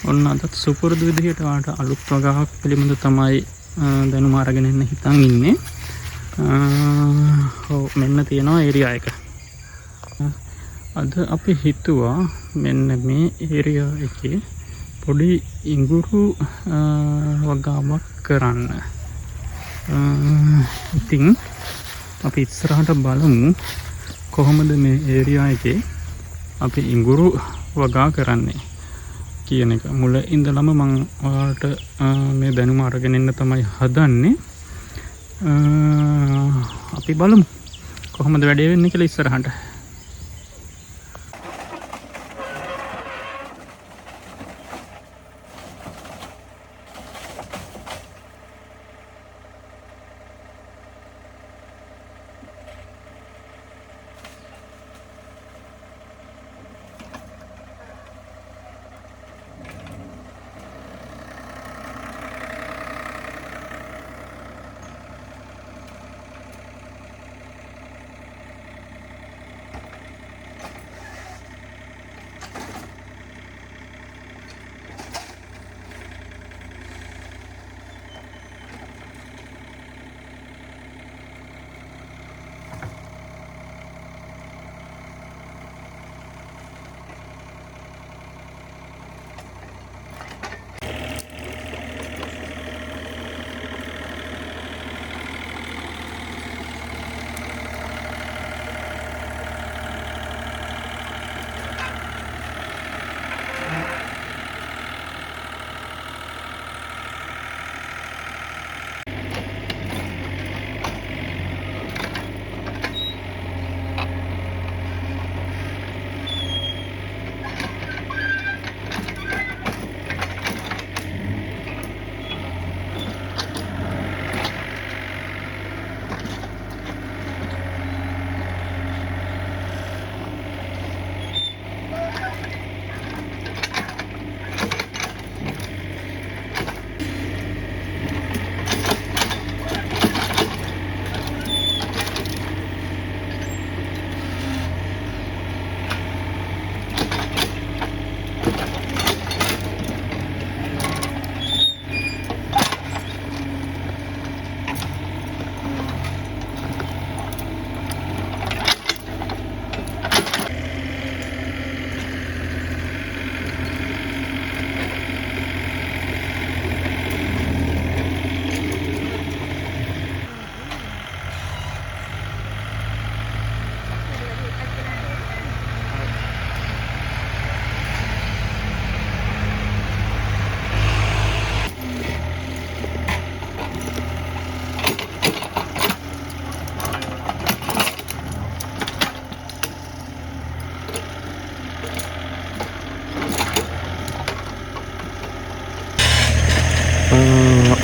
ඔන්න අදත් සුපුරුදු විදිහට වාට අලුත් වගාවක් පිළිබඳ තමයි දැනුම අරගෙන ඉන්න හිතන් ඉන්නේ. ඔව් මෙන්න තියෙනවා ඒරියා එක. අද අපි හිතුවා මෙන්න මේ ඒරියා එකේ පොඩි ඉඟුරු වගාවක් කරන්න. ඉතින් අපි ඉස්සරහට බලමු කොහොමද මේ ඒරියා එකේ අපි ඉඟුරු වගා කරන්නේ කියන එක. මුල ඉඳලම මම ඔයාලට මේ දැනුම අරගෙන ඉන්න තමයි හදන්නේ. අපි බලමු කොහොමද වැඩේ වෙන්නේ කියලා ඉස්සරහට.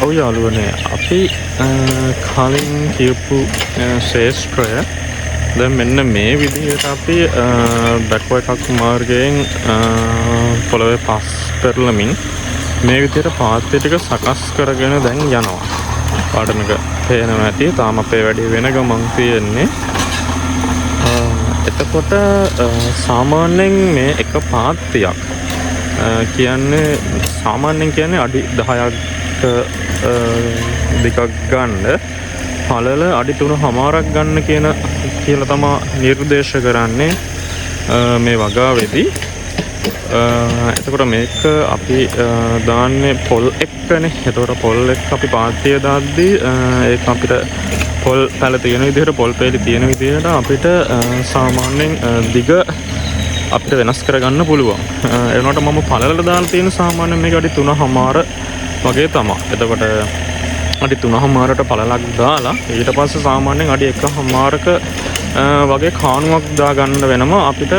ඔව් යාළුවනේ, අපි කලින් කියපු ශේෂ්ත්‍රය දැන් මෙන්න මේ විදිහට අපි බැක්වර්ඩ් එකක් මාර්ගයෙන් පොළවේ පස් පෙරලමින් මේ විදිහට පාත්‍ය ටික සකස් කරගෙන දැන් යනවා. පාඩම එක පේනවා ඇති. තාම අපේ වැඩේ වෙන ගමන් තියෙන්නේ. එතකොට සාමාන්‍යයෙන් මේ එක පාත්‍යයක් කියන්නේ සාමාන්‍යයෙන් කියන්නේ අඩි 10ක් දෙකක් ගන්න, පළල අඩි 3.5ක් ගන්න කියලා තමයි නිර්දේශ කරන්නේ මේ වගාවේදී. එතකොට මේක අපි දාන්නේ පොල් එක්කනේ. එතකොට පොල් එක්ක අපි පාත්‍ය දාද්දී ඒක අපිට පොල් පැල තියෙන විදිහට, පොල් පෙළි තියෙන විදිහට අපිට සාමාන්‍යයෙන් දිග අපිට වෙනස් කරගන්න පුළුවන්. ඒ වුණාට මම පළලට දාලා තියෙන සාමාන්‍යයෙන් මේක අඩි 3.5 වගේ තමයි. එතකොට අඩි 3.5ට පළලක් දාලා ඊට පස්සේ සාමාන්‍යයෙන් අඩි 1.5ක වගේ කාණුවක් දාගන්න වෙනවා අපිට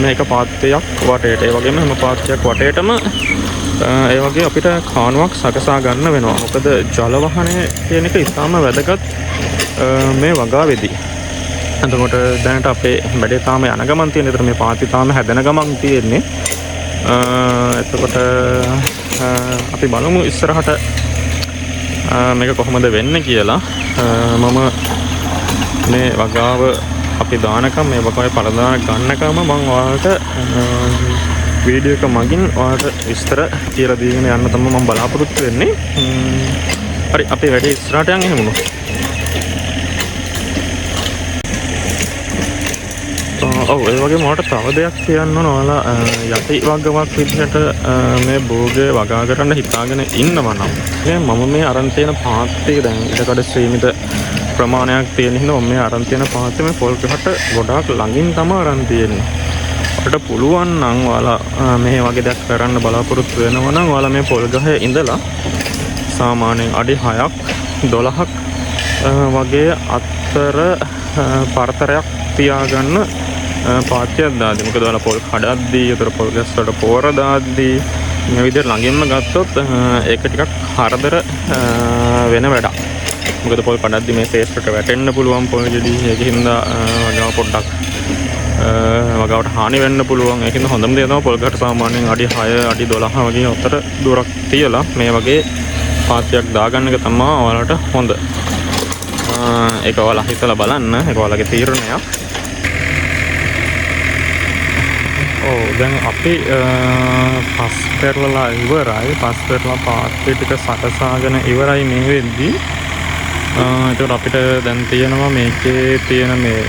මේක පාත්‍යයක් වටේට. ඒ වගේම හැම පාත්‍යයක් වටේටම ඒ වගේ අපිට කාණුවක් සකසා ගන්න වෙනවා. මොකද ජල වහනය කියන එක ඉතාම වැදගත් මේ වගාවේදී. එතකොට දැනට අපේ වැඩේ තාම යන ගමන් තියෙන. ඒතර මේ පාත්‍ය තාම හැදෙන ගමන් තියෙන්නේ. එතකොට අපි බලමු ඉස්සරහට මේක කොහොමද වෙන්නේ කියලා. මම මේ වගාව අපි දානකම් මේ වගාවේ පළදාන ගන්නකම මම ඔයාලට වීඩියෝ එක මගින් ඔයාලට විස්තර කියලා දීගෙන යන්න තමයි මම බලාපොරොත්තු වෙන්නේ. හරි අපි වැඩේ ඉස්සරහට යන් එහෙමු. ඔව් ඒ වගේම මට තව දෙයක් කියන්න ඕන. ඔයාලා යටි වගාවක් විදිහට මේ භෝගය වගා කරන්න හිතාගෙන ඉන්නවා නම් මම මේ අරන් තියෙන පාත්‍රය දැන් ඊටකඩ සීමිත ප්‍රමාණයක් තියෙන හින්දා මම මේ අරන් තියෙන පාත්‍රය මේ පොල් ගහට ගොඩාක් ළඟින් තමයි අරන් තියෙන්නේ. ඔයාලට පුළුවන් නම් ඔයාලා මේ වගේ දෙයක් කරන්න බලාපොරොත්තු වෙනවා නම් ඔයාලා මේ පොල් ගහේ ඉඳලා සාමාන්‍යයෙන් අඩි 6ක් 12ක් වගේ අතර පරතරයක් තියාගන්න පාත්‍යයක් දාද්දි. මොකද ඔයාලා පොල් කඩද්දී උතර පොල් ගස් වලට පෝර දාද්දී මේ විදිහට ළඟින්ම ගත්තොත් ඒක ටිකක් හරදර වෙන වැඩක්. මොකද පොල් කඩද්දී මේ ෆේස් එකට වැටෙන්න පුළුවන් පොල් ගෙඩි. ඒකින්ද වගාව පොඩ්ඩක් වගාවට හානි වෙන්න පුළුවන්. ඒකින්ද හොඳම දේ තමයි පොල් ගහට සාමාන්‍යයෙන් අඩි 6 අඩි 12 වගේ අතර දුරක් තියලා මේ වගේ පාත්‍යයක් දාගන්න එක තමයි ඔයාලට හොඳ. ඒක ඔයාලා හිතලා බලන්න. ඒක ඔයාලගේ තීරණයක්. දැන් අපි පස් පෙරලලා ඉවරයි. පස් පෙරලා පාත්‍රය ටික සකසාගෙන ඉවරයි මේ වෙද්දී. ඒතකොට අපිට දැන් තියෙනවා මේකේ තියෙන මේ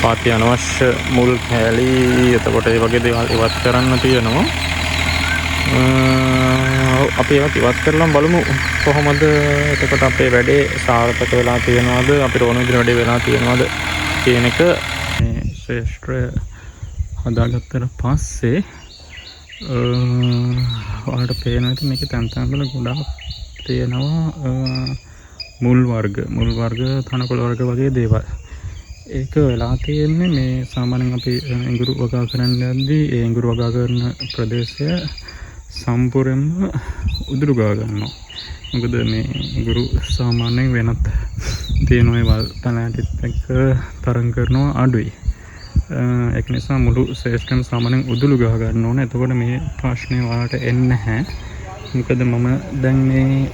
පාත්‍ය අනවශ්‍ය මුල් කැලි එතකොට ඒ වගේ දේවල් ඉවත් කරන්න තියෙනවා. අපි ඒවත් ඉවත් කරලා බලමු කොහොමද එතකොට අපේ වැඩේ සාර්ථක වෙලා තියෙනවද අපිට ඕන විදිහට වැඩේ වෙලා තියෙනවද කියන එක මේ ශ්‍රේෂ්ඨ හදාගත්තට පස්සේ ඔයාලට පේනවා ඉතින් මේකේ තැන් වල ගොඩාක් තියෙනවා මුල් වර්ග තනකොළ වර්ග වගේ දේවල්. ඒක වෙලා තියෙන්නේ මේ සාමාන්‍යයෙන් අපි ඉඟුරු වගා කරන්න යද්දී ඒ ඉඟුරු වගා කරන ප්‍රදේශය සම්පූර්ණයෙන්ම උදුරු ගා ගන්නවා. මොකද මේ ඉඟුරු සාමාන්‍යයෙන් වෙනත් තියෙන ඒවල් තනටිත් එක්ක තරංග කරනවා අඩුයි. ඒක නිසා මුළු ශ්‍රේෂ්ඨම සාමාන්‍යයෙන් උදුළු ගහ ගන්න ඕනේ. එතකොට මේ ප්‍රශ්නේ ඔයාලට එන්නේ නැහැ. මොකද මම දැන් මේ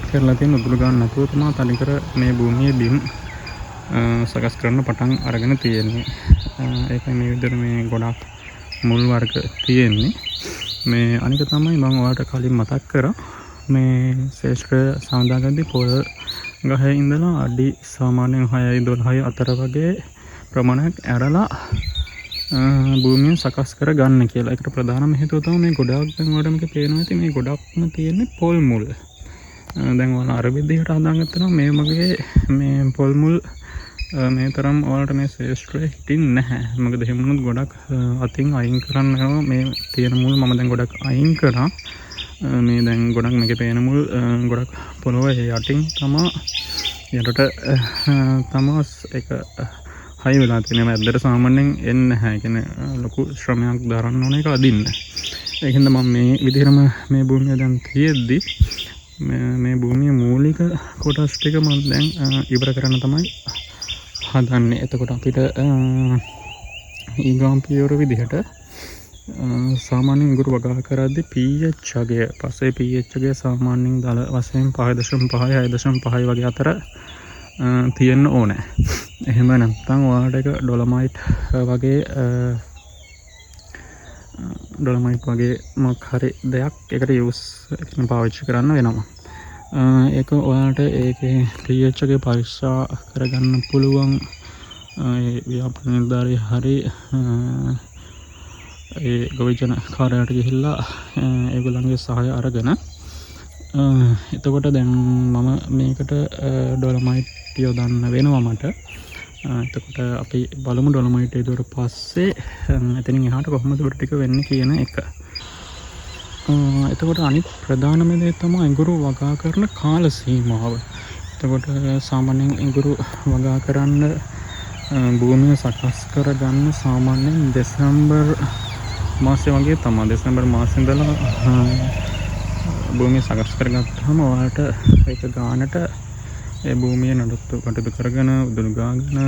කරලා තියෙන උදුළු ගන්න නැතුව තමයි තනිකර මේ භූමියේ බිම් සකස් කරන්න පටන් අරගෙන තියෙන්නේ. ඒකයි මේ විදිහට මේ ගොඩක් මුල් වර්ග තියෙන්නේ. මේ අනික තමයි මම ඔයාලට කලින් මතක් කරා මේ ශ්‍රේෂ්ඨ සාඳාගද්දී පොල් ගහේ ඉඳලා අඩි සාමාන්‍යයෙන් 6යි 12යි අතර වගේ ප්‍රමාණයක් ඇරලා භූමිය සකස් කර ගන්න කියලා. ඒකට ප්‍රධානම හේතුව තමයි මේ ගොඩක් දැන් ඔයාලට මේක පේනවා ඇති මේ ගොඩක්ම තියෙන්නේ පොල් මුල්. දැන් ඔයාලා අර විදිහට හදාගත්තා නම් මේ වගේ මේ පොල් මුල් මේ තරම් ඔයාලට මේ ශ්‍රේෂ්ඨය හිටින්නේ නැහැ. මොකද එහෙම වුණොත් ගොඩක් අතින් අයින් කරන්න යනවා. මේ තියෙන මුල් මම දැන් ගොඩක් අයින් කරා. මේ දැන් ගොඩක් මේකේ පේන මුල් ගොඩක් පොළොවේ යටින් තමයි යටට තමයි ඒක හයි වෙලා තියෙනවා. ඇද්දට සාමාන්‍යයෙන් එන්නේ නැහැ. ඒ කියන්නේ ලොකු ශ්‍රමයක් දරන්න ඕන එක අදින්න. ඒකින්ද මම මේ විදිහටම මේ භූමිය දැන් තියෙද්දි මේ භූමියේ මූලික කොටස් ටික මම දැන් ඉවර කරන්න තමයි හදන්නේ. එතකොට අපිට ඊගාම් පියවර විදිහට සාමාන්‍යයෙන් ඉඟුරු වගා කරද්දී pH අගය පස්සේ pH අගය සාමාන්‍යයෙන් දල වශයෙන් 5.5 6.5 වගේ අතර තියෙන්න ඕනේ. එහෙම නැත්නම් ඔයාලට ඒක ඩොලමයිට් වගේ මොකක් හරි දෙයක් ඒකට යූස් පාවිච්චි කරන්න වෙනවා. ඒක ඔයාලට ඒකේ pH එක පරීක්ෂා කරගන්න පුළුවන්. ඒ ව්‍යාපෘති නිලධාරී හරි ඒ ගවේෂණ කාර්යාලයට ගිහිල්ලා ඒගොල්ලන්ගේ සහාය අරගෙන එතකොට දැන් මම මේකට ඩොලමයිට් යොදන්න වෙනවා මට. එතකොට අපි බලමු ඩොලමයිට් යොදුවට පස්සේ එතනින් එහාට කොහොමද උඩ ටික වෙන්නේ කියන එක. එතකොට අනිත් ප්‍රධානම දේ තමයි ඉඟුරු වගා කරන කාල සීමාව. එතකොට සාමාන්‍යයෙන් ඉඟුරු වගා කරන්න භූමිය සකස් කරගන්න සාමාන්‍යයෙන් දෙසැම්බර් මාසෙ වගේ තමයි. දෙසැම්බර් මාසෙ ඉඳලා භූමිය සකස් කරගත්තාම ඔයාලට ඒක ගානට ඒ භූමිය නඩත්තු කටයුතු කරගෙන උදුළු ගාගෙන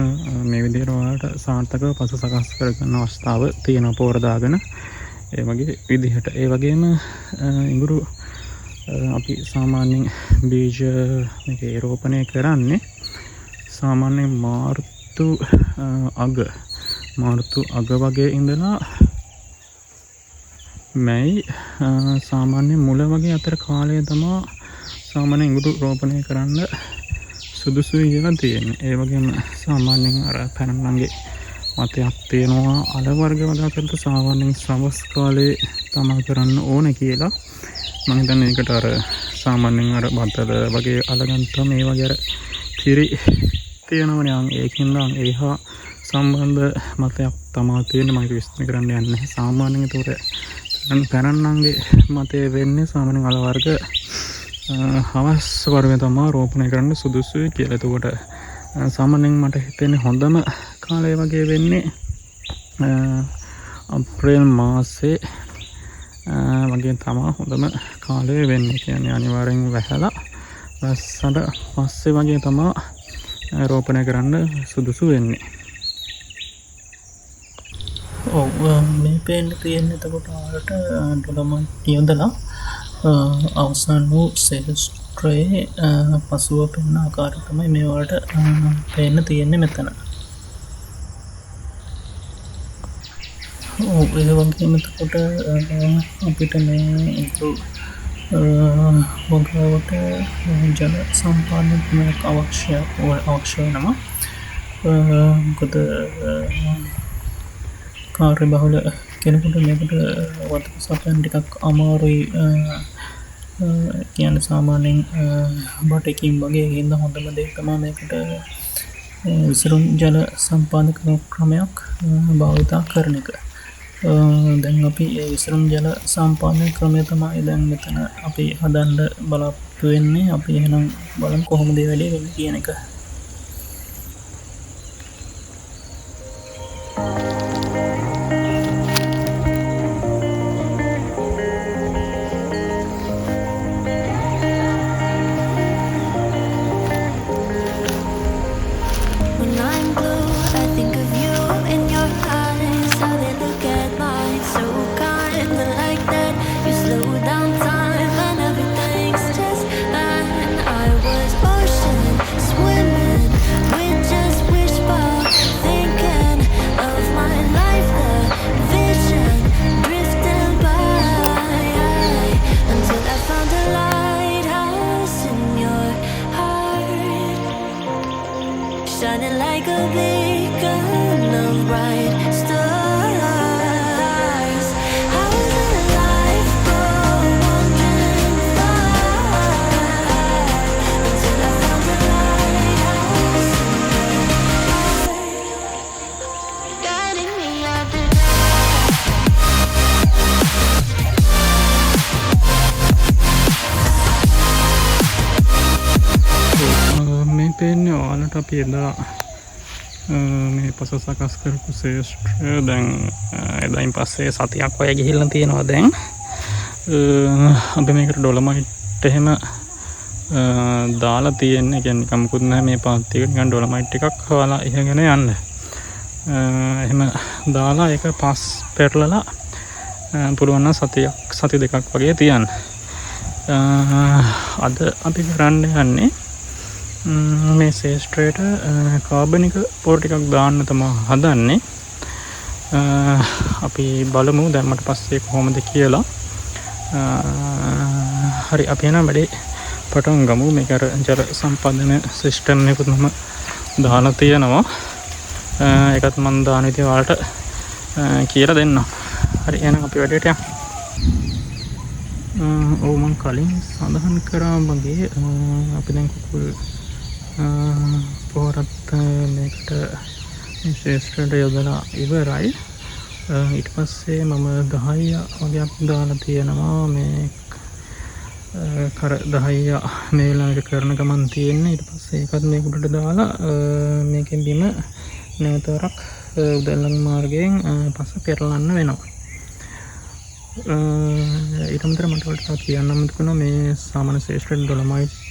මේ විදිහට ඔයාලට සාර්ථකව පසු සකස් කරගන්න අවස්ථාව තියෙනවා පෝර දාගෙන. ඒ වගේ විදිහට ඒ වගේම ඉඟුරු අපි සාමාන්‍යයෙන් බීජ මේක රෝපණය කරන්නේ සාමාන්‍යයෙන් මාර්තු අග වගේ ඉඳලා මැයි සාමාන්‍ය මුල වගේ අතර කාලය තමා සාමාන්‍ය ඉඟුරු රෝපණය කරන්න සුදුසුයි කියලා තියෙන්නේ. ඒ වගේම සාමාන්‍යයෙන් අර පැරණන්ගේ මතයක් තියෙනවා අල වර්ග වදා කරද්දී සාමාන්‍යයෙන් සවස් කාලේ තමා කරන්න ඕන කියලා. මම හිතන්නේ ඒකට අර සාමාන්‍යයෙන් අර බතල වගේ අලගන්තම මේ වගේ අර කිරි තියෙනවනේ ඒකින්ද ඒහා සම්බන්ධ මතයක් තමා තියෙන්නේ. මම ඒක විස්තර කරන්න යන්නේ නැහැ. සාමාන්‍යයෙන් ඒතකොට පැරණන්ගේ මතය වෙන්නේ සාමාන්‍යයෙන් අල වර්ග හවස් වර්ගය තමා රෝපණය කරන්න සුදුසුයි කියලා. එතකොට සාමාන්‍යයෙන් මට හිතෙන්නේ හොඳම කාලය වගේ වෙන්නේ අප්‍රේල් මාසේ වගේ තමා හොඳම කාලය වෙන්නේ. කියන්නේ අනිවාර්යෙන් වැහලා වැස්සට පස්සේ වගේ තමා රෝපණය කරන්න සුදුසු වෙන්නේ. ඔව් මේ පේන්න තියෙන්නේ එතකොට ආරට ඩොලොමයිට් යොදලා අවසන් වූ සෙල්ස්ට්‍රේ පසුව පෙන්න ආකාරය තමයි මේ වලට පේන්න තියෙන්නේ මෙතන. ඔව් ඒ වගේම එතකොට අපිට මේ වගාවට ජල සම්පාදනයක් අවශ්‍ය වෙනවා. මොකද කාර්ය බහුල කෙනෙකුට මේකට වතුර සපයන්න ටිකක් අමාරුයි. කියන්නේ සාමාන්‍යයෙන් බටකින් වගේ හින්දා හොඳම දේ තමයි මේකට විසරුම් ජල සම්පාදක ක්‍රමයක් භාවිතා කරන එක. දැන් අපි ඒ විසරුම් ජල සම්පාදන ක්‍රමය තමයි දැන් මෙතන අපි හදන්න බලාපොරොත්තු වෙන්නේ. අපි එහෙනම් බලමු කොහොමද මේ වැඩේ වෙන්නේ කියන එක. Shining like a beacon of bright stars. How does life go wandering far until I found the lighthouse guiding me out the මේ පේන්නේ ඔයාලට අපි එදා මේ පස සකස් කරපු ශේෂ්ත්‍රය දැන් එදායින් පස්සේ සතියක් ඔය ගිහිල්ලා තියෙනවා. දැන් අපි මේකට ඩොලොමයිට් එහෙම දාලා තියෙන්නේ. කියන්නේ නිකන් මුකුත් නැහැ මේ පාත්තියක නිකන් ඩොලොමයිට් ටිකක් හොයලා ඉහගෙන යන්න. එහෙම දාලා ඒක පස් පෙරලලා පුළුවන් නම් සති දෙකක් වගේ තියන්න. අද අපි කරන්න යන්නේ මේ ශේෂ්ත්‍රයට කාබනික පොර ටිකක් දාන්න තමයි හදන්නේ. අපි බලමු දැන් මට පස්සේ කොහොමද කියලා. හරි අපි එන වැඩේ පටන් ගමු. මේක අර ජල සම්පාදන සිස්ටම් එකකුත් මම දාලා තියෙනවා. ඒකත් මම දාන විදිහ ඔයාලට කියලා දෙන්නම්. හරි එහෙනම් අපි වැඩේට යමු. ඔව් මම කලින් සඳහන් කරා වගේ අපි දැන් කුකුල් පොරත් මේකට ශේෂ්ත්‍රයට යොදලා ඉවරයි. ඊට පස්සේ මම 10 වගේක් දාලා තියෙනවා. මේ කර 10 මේ වෙලාවට කරන ගමන් තියෙන්නේ. ඊට පස්සේ ඒකත් මේක උඩට දාලා මේකෙන් බිම නැවතරක් උදැල්ලන් මාර්ගයෙන් පස්ස පෙරලන්න වෙනවා. ඊට අමතරව මට ඔයාලට කියන්න අමතකුණා මේ සාමාන්‍ය ශේෂ්ත්‍රයට ඩොලොමයිට්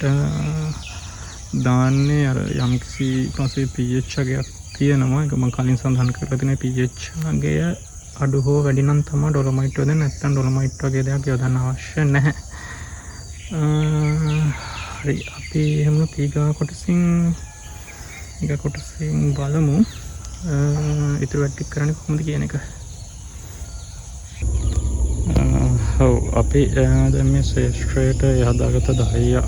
දාන්නේ අර යම්කිසි පස්සේ pH අගයක් තියෙනවා. ඒක මම කලින් සඳහන් කරලා තියෙනවා. pH අගය අඩු හෝ වැඩි නම් තමයි ඩොලොමයිට් යොදන්න. නැත්නම් ඩොලොමයිට් වගේ දෙයක් යොදන්න අවශ්‍ය නැහැ. හරි අපි එහෙම පීගා කොටසින් බලමු ඉතුරු වැඩ ටික කරන්නේ කොහොමද කියන එක. ඔව් අපි දැන් මේ ශේෂ්ත්‍රයට හදාගත්ත 10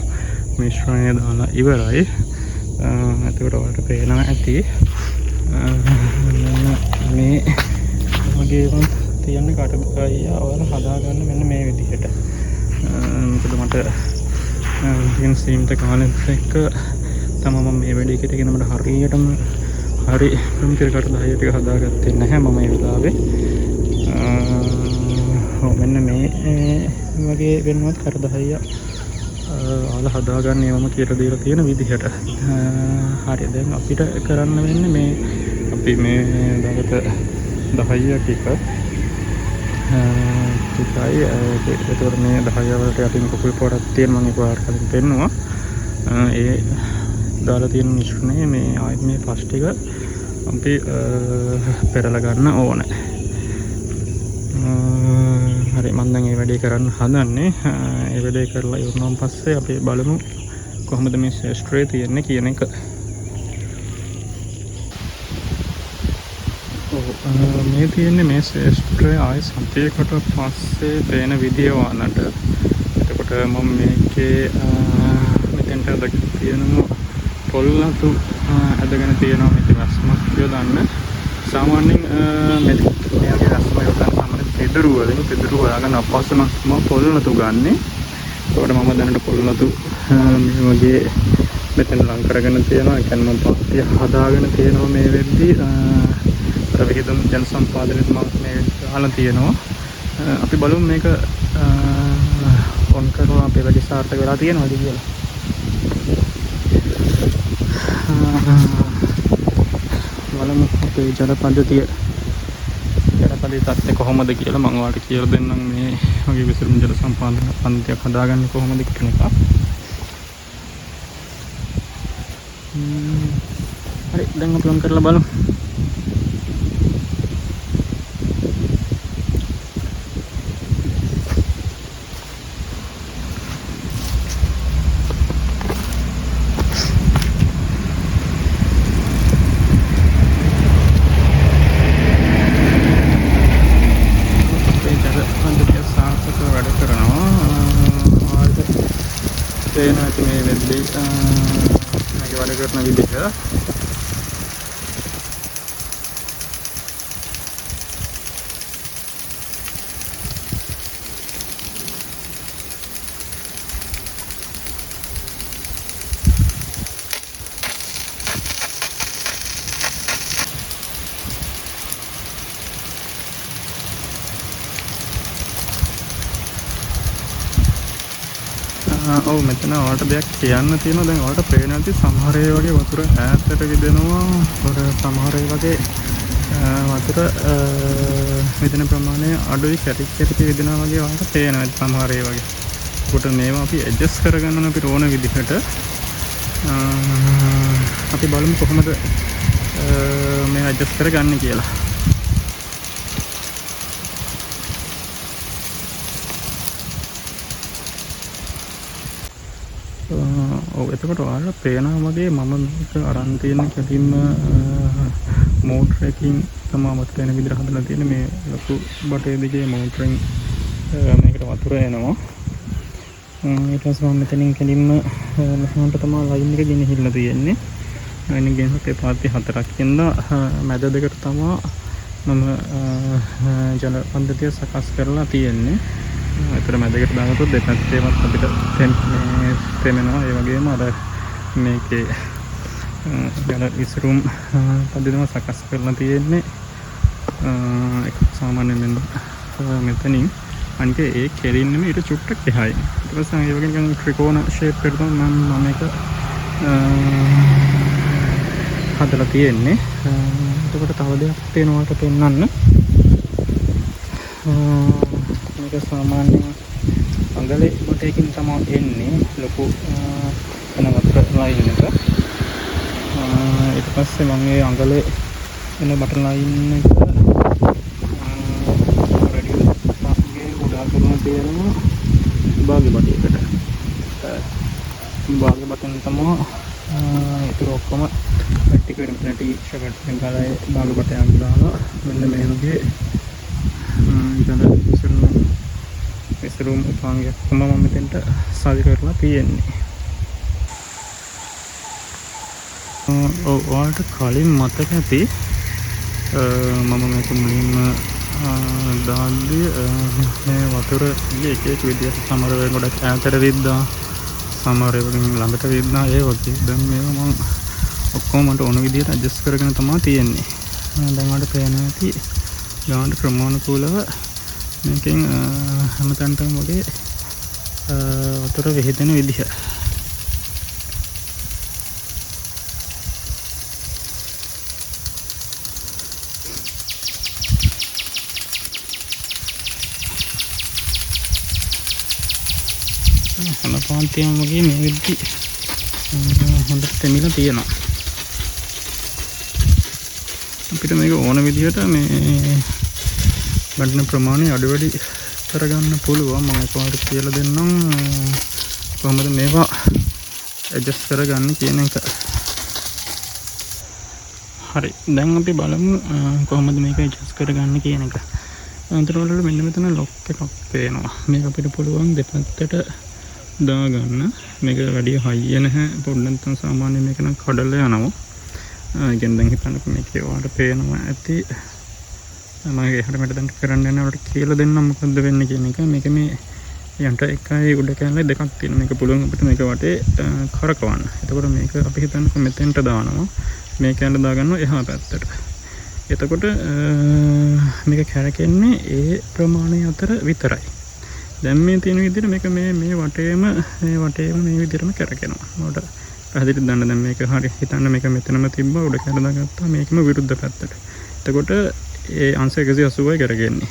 මිශ්‍රණය දාලා ඉවරයි. එතකොට ඔයාලට පේනවා ඇති මේ වගේ තියෙන කටුකය ඔයාලා හදාගන්න මෙන්න මේ විදිහට. මොකද මට තියෙන සීම්ට කාලෙත් එක්ක තමයි මම මේ වැඩේ කරගෙන මට හරියටම හරි ප්‍රමිතිර කට 10 ටික හදාගත්තේ නැහැ මම මේ වෙලාවේ. මෙන්න මේ වගේ වෙනවත් කර 10 ඔයාලා හදාගන්න ඒවම කියලා දීලා තියෙන විදිහට. හරි දැන් අපිට කරන්න වෙන්නේ මේ අපි මේ දාගත්ත 10 ටික ඒතකොට මේ 10 වලට යටින් කුකුල් පොඩක් තියෙන මම ඒක ඔයාලට කලින් පෙන්නුවා. ඒ දාලා තියෙන මිශ්‍රණය මේ ආයෙත් මේ පස් ටික අපි පෙරලා ගන්න ඕනේ. හරි මම දැන් මේ වැඩේ කරන්න හදන්නේ. ඒ වැඩේ කරලා ඉවරනම් පස්සේ අපි බලමු කොහොමද මේ ශේෂ්ත්‍රය තියෙන්නේ කියන එක. මේ තියෙන්නේ මේ ශේෂ්ත්‍රය ආයෙ සතියකට පස්සේ පේන විදිය වන්නට. එතකොට මම මේකේ මෙතෙන්ට තියෙනවා පොල්ලතු ඇදගෙන තියෙනවා මේක රස්මක් යොදන්න. සාමාන්‍යයෙන් මෙයාගේ රස්ම යොදන්න සාමාන්‍යයෙන් පෙදරු වලින් පෙදරු හොයාගෙන අපස්සම පොල්ලතු ගන්නෙ. ඒකට මම දැනට පොල්ලතු මේ වගේ මෙතන ලං කරගෙන තියෙනවා. ඒ කියන්නේ මම පස්තිය හදාගෙන තියෙනවා මේ වෙද්දී ප්‍රවිහිදුම් ජන සම්පාදනයේ මම මේ ගහලා තියෙනවා. අපි බලමු මේක ඔන් කරලා අපේ වැඩි සාර්ථක වෙලා තියෙනවද කියලා. බලමු අපේ ජල පද්ධතිය තත්ත්වය කොහොමද කියලා මම ඔයාලට කියලා දෙන්නම්. මේ වගේ විසරුම් ජල සම්පාදන පන්තියක් හදාගන්නේ කොහොමද කියන එක. හරි දැන් අපි ලං කරලා බලමු. Nanti මේ වෙද්දී මේක වැඩ කරන විදිහ ඔව් මෙතන ඔයාලට දෙයක් කියන්න තියෙනවා. දැන් ඔයාලට පේන ඇති සමහර ඒ වගේ වතුර ඈතට ගෙදෙනවා. සමහර ඒ වගේ වතුර මෙතන ප්‍රමාණය අඩුයි කැටි කැටි ගෙදෙනවා වගේ ඔයාලට පේනවා සමහර ඒ වගේ. ඒකට මේවා අපි ඇඩ්ජස්ට් කරගන්න ඕන අපිට ඕන විදිහට. අපි බලමු කොහොමද මේ ඇඩ්ජස්ට් කරගන්නේ කියලා. එතකොට ඔයාලා පේනවා වගේ මම මේක අරන් තියෙන කෙලින්ම මෝටරකින් තමයි මත වෙන විදිහට හදලා තියෙන මේ ලොකු බටේ දිගේ මෝටරෙන් මේකට වතුර එනවා. ඊට පස්සේ මම මෙතනින් කෙලින්ම මෙහාට තමයි ලයින් එක ගෙනහිල්ලා තියෙන්නේ. ලයින් එක ගෙනහොත් ඒ පාත්‍ය හතරක් ඉඳලා මැද දෙකට තමයි මම ජල පද්ධතිය සකස් කරලා තියෙන්නේ. ඒතර මැදකට දානකොට දෙපැත්තේමත් අපිට තෙමෙනවා. ඒ වගේම අර මේකේ ජල විසරුම් පද්ධතියම සකස් කරලා තියෙන්නේ. ඒක සාමාන්‍යයෙන් මෙතනින් අනික ඒ කෙලින්නෙම ඊට චුට්ටක් එහායි. ඊට පස්සේ ඒ වගේ නිකන් ත්‍රිකෝණ ෂේප් එකට තමයි මම මේක හදලා තියෙන්නේ. එතකොට තව දෙයක් තියෙනවාට පෙන්නන්න. මේක සාමාන්‍යයෙන් අඟලේ බටයකින් තමයි එන්නේ ලොකු වෙන වතුර ලයින් එක. ඊට පස්සේ මම මේ අඟලේ වෙන බටර් ලයින් එක රෙඩි පාස්ගේ උඩා කරන තියෙනවා භාග්‍ය බටයකට. භාග්‍ය බටෙන් තමයි ඒක ඔක්කොම පැටි කරගෙන ෂකට් එකෙන් ගාලා භාග්‍ය බටයක් දාලා මෙන්න මේ වගේ ජල විසරණ විසරුම් උපාංගයක් තමයි මම මෙතෙන්ට සාදි කරලා තියෙන්නේ. ඔයාලට කලින් මතක ඇති මම මේක මුලින්ම දාද්දී මේ වතුර එක එක විදිහට සමහර වෙලාවට ගොඩක් ඈතට විද්දා සමහර වෙලාවට ළඟට විද්දා ඒ වගේ. දැන් මේවා මම ඔක්කොම මට ඕන විදිහට ඇඩ්ජස්ට් කරගෙන තමයි තියෙන්නේ. දැන් වලට පේනවා ඇති ගාන ක්‍රමානුකූලව මේකෙන් හැමතැනටම වගේ වතුර විහිදෙන විදිහ. හැම පාන්තියම වගේ මේ විදිහ හොඳට තෙමිලා තියෙනවා. අපිට මේක ඕන විදිහට මේ ගන්න ප්‍රමාණය අඩු වැඩි කරගන්න පුළුවන්. මම ඔයාලට කියලා දෙන්නම් කොහොමද මේවා ඇඩ්ජස්ට් කරගන්නේ කියන එක. හරි, දැන් අපි බලමු කොහොමද මේක ඇඩ්ජස්ට් කරගන්නේ කියන එක. අන්තරවල මෙන්න මෙතන ලොක් එකක් පේනවා. මේක අපිට පුළුවන් දෙපැත්තට දාගන්න. මේක වැඩි හයිය නැහැ. පොඩ්ඩක් තම සාමාන්‍ය මේක නම් කඩලා යනවා. දැන් හිතන්නකො මේකේ ඔයාලට පේනවා ඇති මම එහාට මෙතන දැන් කරන්න යන වලට කියලා දෙන්නම් මොකද්ද වෙන්නේ කියන එක. මේක මේ යන්ට එකයි උඩ කැලේ දෙකක් තියෙනවා. මේක පුළුවන් අපිට මේක වටේ කරකවන්න. එතකොට මේක අපි හිතන්නකො මෙතෙන්ට දානවා. මේ කැලේ දාගන්නවා එහා පැත්තට. එතකොට මේක කැරකෙන්නේ ඒ ප්‍රමාණය අතර විතරයි. දැන් මේ තියෙන විදිහට මේක මේ වටේම මේ විදිහටම කැරකෙනවා. මට පැහැදිලිද දන්න. දැන් මේක හරි හිතන්න මේක මෙතනම තිබ්බා උඩ කැලේ දාගත්තා මේකම විරුද්ධ පැත්තට. එතකොට ඒ අංශ 180යි කරගෙන්නේ.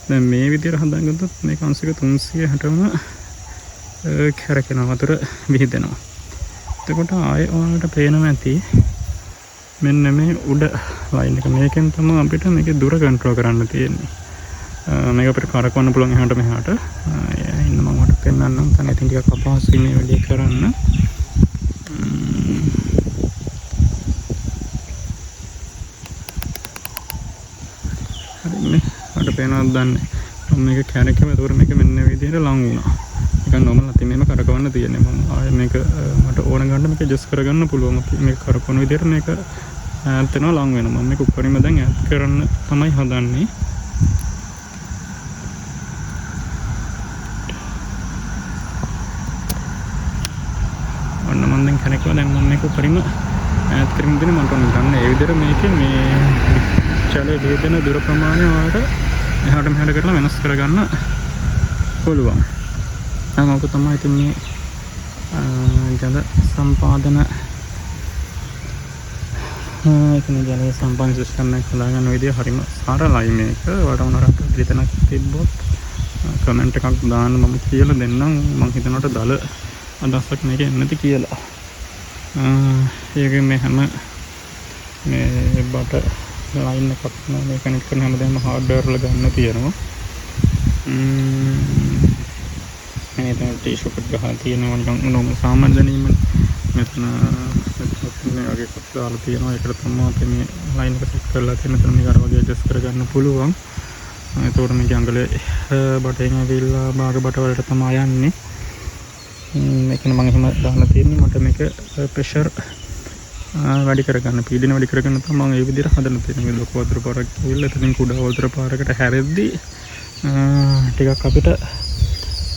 දැන් මේ විදිහට හදාගත්තොත් මේක අංශ 360ම කැරකෙනවා වතුර විහිදෙනවා. එතකොට ආයේ ඔයාලට පේනවා ඇති මෙන්න මේ උඩ ලයින් එක. මේකෙන් තමයි අපිට මේකේ දුර කන්ට්‍රෝල් කරන්න තියෙන්නේ. මේක අපිට කරකවන්න පුළුවන් එහාට මෙහාට. ඉන්න මම ඔයාලට පෙන්නන්නම්. තන ඉතින් ටිකක් අපහසුයි මේ වැඩේ කරන්න. මට පේනවද දන්නේ මම මේක කැරකෙම ඒතකොට මේක මෙන්න විදිහට ලං වුණා. නිකන් නොමල් නැති මේම කරකවන්න තියෙන්නේ. මම ආයේ මේක මට ඕන ගන්න මේක ඇඩ්ජස්ට් කරගන්න පුළුවන්. මේක කරකවන විදිහට මේක ඈත් වෙනවා ලං වෙනවා. මම මේක උඩරිම දැන් ඈත් කරන්න තමයි හදන්නේ. ඔන්න මම දැන් කැරකුවා. දැන් මම මේක උඩරිම ඈත් කරමින් ඉන්නේ. මට ඕන ගන්න ඒ විදිහට මේකේ මේ චලයේ වේදන දුර ප්‍රමාණය වලට එහාට මෙහාට කරලා වෙනස් කරගන්න පුළුවන්. ඒක තමයි ඉතින් මේ ජල සම්පාදන ඒකනේ ජල සම්පාදන සිස්ටම් එක හදාගන්න විදිය හරිම සරලයි මේක. වඩාමනකට දෙතනක් තිබ්බොත් කමෙන්ට් එකක් දාන්න මම කියලා දෙන්නම්. මම හිතනකොට දල අදහසක් මේක නැති කියලා. ඒක මේ හැම මේ බට ලයින් එකක් නෝ මේ කනෙක්ට් කරන හැමදේම හાર્ඩ්වෙයාර් වල ගන්න තියෙනවා. මේ තමයි ටිෂු එකක් ගහලා තියෙනවා නිකන් නෝම සාමාන්‍ය දැනීම මෙතන මේ වගේ එකක් දාලා තියෙනවා. ඒකට තමයි අපි මේ ලයින් එක සෙට් කරලා තියෙන. මෙතන මේක අර වගේ ඇඩ්ජස්ට් කරගන්න පුළුවන්. ඒතකොට මේක අඟලේ බටෙන් ඇවිල්ලා භාග බට වලට තමයි යන්නේ. මේකන මම එහෙම දාලා තියෙන්නේ. මට මේක ප්‍රෙෂර් වැඩි කරගන්න පීඩන වැඩි කරගන්න තමයි මම මේ විදිහට හදලා තියෙන්නේ. මේ ලොකු වතුර පාරක් ගිහලා එතනින් කුඩා වතුර පාරකට හැරෙද්දී ටිකක් අපිට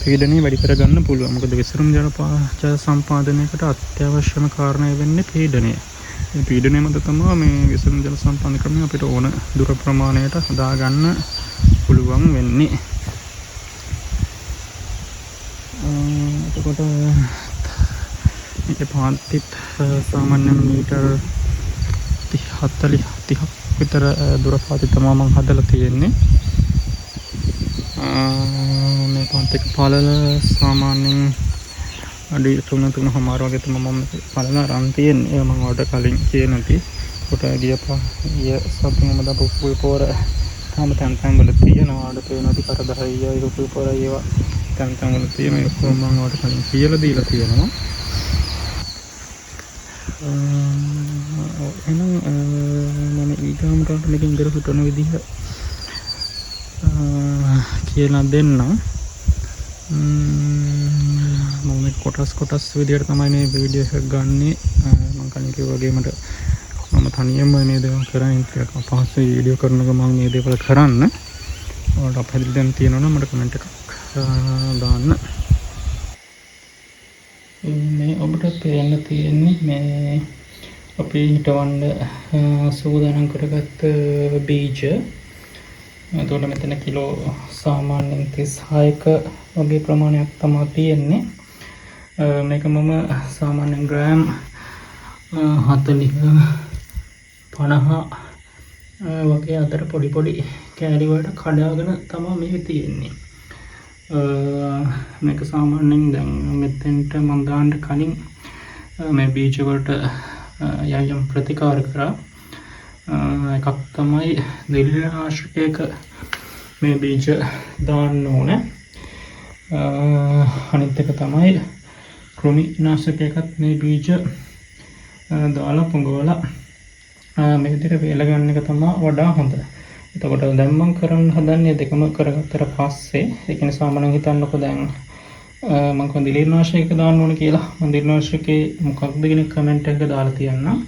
පීඩනය වැඩි කරගන්න පුළුවන්. මොකද විසරුම් ජල සම්පාදනයකට අත්‍යවශ්‍යම කාරණය වෙන්නේ පීඩනය. මේ පීඩනය මත තමයි මේ විසරුම් ජල සම්පාදන ක්‍රමය අපිට ඕන දුර ප්‍රමාණයට හදාගන්න පුළුවන් වෙන්නේ. එතකොට මේක පාන්තිත් සාමාන්‍යයෙන් මීටර් 30 විතර දුර පාති තමයි මම හදලා තියෙන්නේ. මේ පාන්තික පළල සාමාන්‍යයෙන් අඩි 3.5 වගේ තමයි මම පළල අරන් තියෙන්නේ. ඒක මම ඔයාලට කලින් කියන නැති කොට ගිය සතියේම දාපු පොර තාම තැන් වල තියෙනවා. ආඩ පේනවා ටික අර 10යි රුපියල් පොරයි ඒවා තැන් වල තියෙන මේ ඔක්කොම මම ඔයාලට කලින් කියලා දීලා තියෙනවා. එහෙනම් මම ඊගාමකට මේකෙන් ඉඳලා හිටවන විදිහ කියලා දෙන්නම්. මම කොටස් විදියට තමයි මේ වීඩියෝ එක ගන්නේ. මම කලින් කිව්වා වගේ මට මම තනියම මේ දේවල් කරන්නේ ටිකක් අපහසුයි වීඩියෝ කරන ගමන් මේ දේවල් කරන්න. ඔයාලට අපහසුයි දැන් තියෙනවා නම් මට කමෙන්ට් එකක් දාන්න. මේ ඔබට පේන්න තියෙන්නේ මේ අපි හිටවන්න සූදානම් කරගත්ත බීජ. එතකොට මෙතන කිලෝ සාමාන්‍යයෙන් 36ක වගේ ප්‍රමාණයක් තමයි තියෙන්නේ. මේක මම සාමාන්‍යයෙන් ග්‍රෑම් 40 50 වගේ අතර පොඩි කෑලි වලට කඩාගෙන තමයි මේක තියෙන්නේ. මේක සාමාන්‍යයෙන් දැන් මෙතෙන්ට මම දාන්න කලින් මේ බීජ වලට යම් ප්‍රතිකාර කරා. එකක් තමයි දිලිනාශකයක මේ බීජ දාන්න ඕනේ. අනිත් එක තමයි කෘමිනාශකයකත් මේ බීජ දාලා පුඟවලා මේ විදිහට වේල ගන්න එක තමයි වඩා හොඳ. එතකොට දැන් මම කරන්න හදන්නේ දෙකම කරගත්තට පස්සේ ඒ කියන්නේ සාමාන්‍යයෙන් හිතන්නකො දැන් මම කොහොමද දිලිනාශකයක දාන්න ඕනේ කියලා. මම දිලිනාශකේ මොකක්ද කියන කමෙන්ට් එක දාලා තියන්නම්.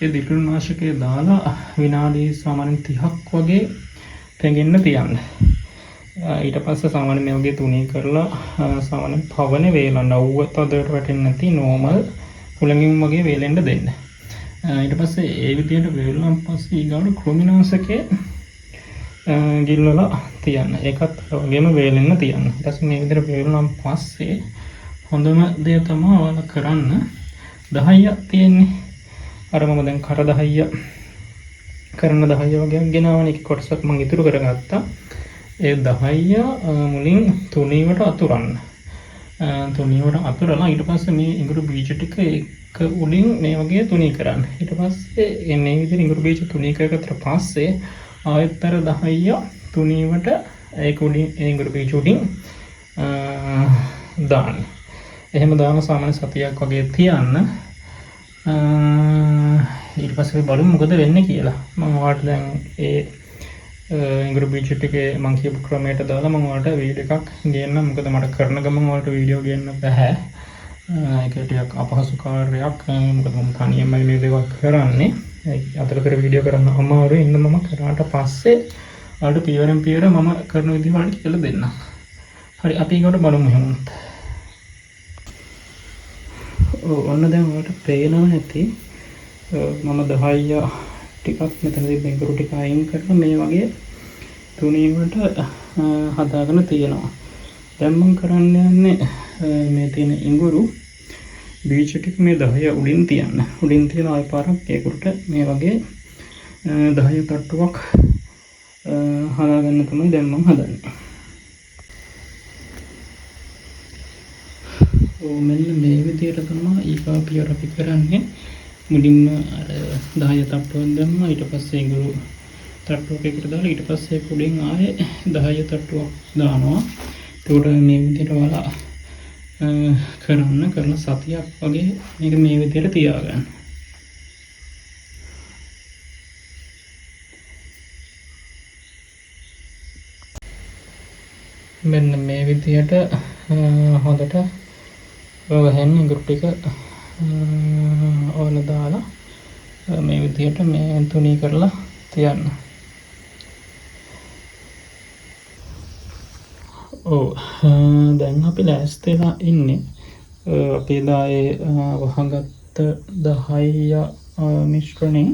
ඒ දිලිනාශකය දාලා විනාඩි සාමාන්‍යයෙන් 30ක් වගේ පැගෙන්න තියන්න. ඊට පස්සේ සාමාන්‍යයෙන් මේ වගේ තුනී කරලා සාමාන්‍යයෙන් පවනේ වේලන්න අවුව තදට වැටෙන්නේ නැති නෝමල් හුලඟින් වගේ වේලෙන්න දෙන්න. ඊට පස්සේ ඒ විදිහට වේලුවාන් පස්සේ ඊගාට කෘමිනාශකයේ ගිල්ලලා තියන්න. ඒකත් වගේම වේලෙන්න තියන්න. ඊට පස්සේ මේ විදිහට වේලුවාන් පස්සේ හොඳම දේ තමයි ඔයාලා කරන්න 10ක් තියෙන්නේ. අර මම දැන් කර 10 කරන 10 වගේ ගෙනාවනේ. එක කොටසක් මම ඉතුරු කරගත්තා. ඒ 10 මුලින් තුනීවට අතුරන්න. තුනීවට අතුරලා ඊට පස්සේ මේ ඉඟුරු බීජ ටික එක උඩින් මේ වගේ තුනී කරන්න. ඊට පස්සේ මේ විදිහට ඉඟුරු බීජ තුනී කරගත්තට පස්සේ ආයතර 10 තුනීවට ඒක උඩින් ඉඟුරු බීජ උඩින් දාන්න. එහෙම දාන සාමාන්‍ය සතියක් වගේ තියන්න. ඊට පස්සේ බලමු මොකද වෙන්නේ කියලා. මම ඔයාලට දැන් ඒ ඉඟුරු බීජ ටිකේ මම කියපු ක්‍රමයට දාලා මම ඔයාලට වීඩියෝ එකක් ගේන්නම්. මොකද මට කරන ගමන් ඔයාලට වීඩියෝ ගේන්න බෑ. ඒක ටිකක් අපහසු කාර්යයක්. මොකද මම තනියම මේ දේවල් කරන්නේ. අතරතර වීඩියෝ කරන්න අමාරුයි. ඉන්න මම කරාට පස්සේ ඔයාලට පියවරෙන් පියවර මම කරන විදිහ වලට කියලා දෙන්නම්. හරි අපි ඒකට බලමු එහෙනම්. ඔන්න දැන් ඔයාලට පේනවා ඇති මම 10 ටිකක් මෙතනදී ඉඟුරු ටික අයින් කරලා මේ වගේ තුනීවට හදාගෙන තියෙනවා. දැන් මම කරන්න යන්නේ මේ තියෙන ඉඟුරු බීජ ටික මේ 10 උඩින් තියන්න. උඩින් තියලා ආයෙ පාරක් ඒකට මේ වගේ 10 තට්ටුවක් හදාගන්න තමයි දැන් මම හදන්නේ. මෙන්න මේ විදිහට තමයි ඊගා පියවර අපි කරන්නේ. මුලින්ම අර 10 තට්ටුවක් දැම්මා. ඊට පස්සේ ඉඟුරු තට්ටුවක් එකට දාලා ඊට පස්සේ උඩින් ආයේ 10 තට්ටුවක් දානවා. ඒකට මේ විදිහට ඔයාලා කරන සතියක් වගේ මේක මේ විදිහට තියාගන්න. මෙන්න මේ විදිහට හොඳට වහන්න ඉඟුරු ටික ඔයාලා දාලා මේ විදිහට මේ තුනී කරලා තියන්න. දැන් අපි ලෑස්තිලා ඉන්නේ අපි දායේ වහගත්ත 10 මිශ්‍රණේ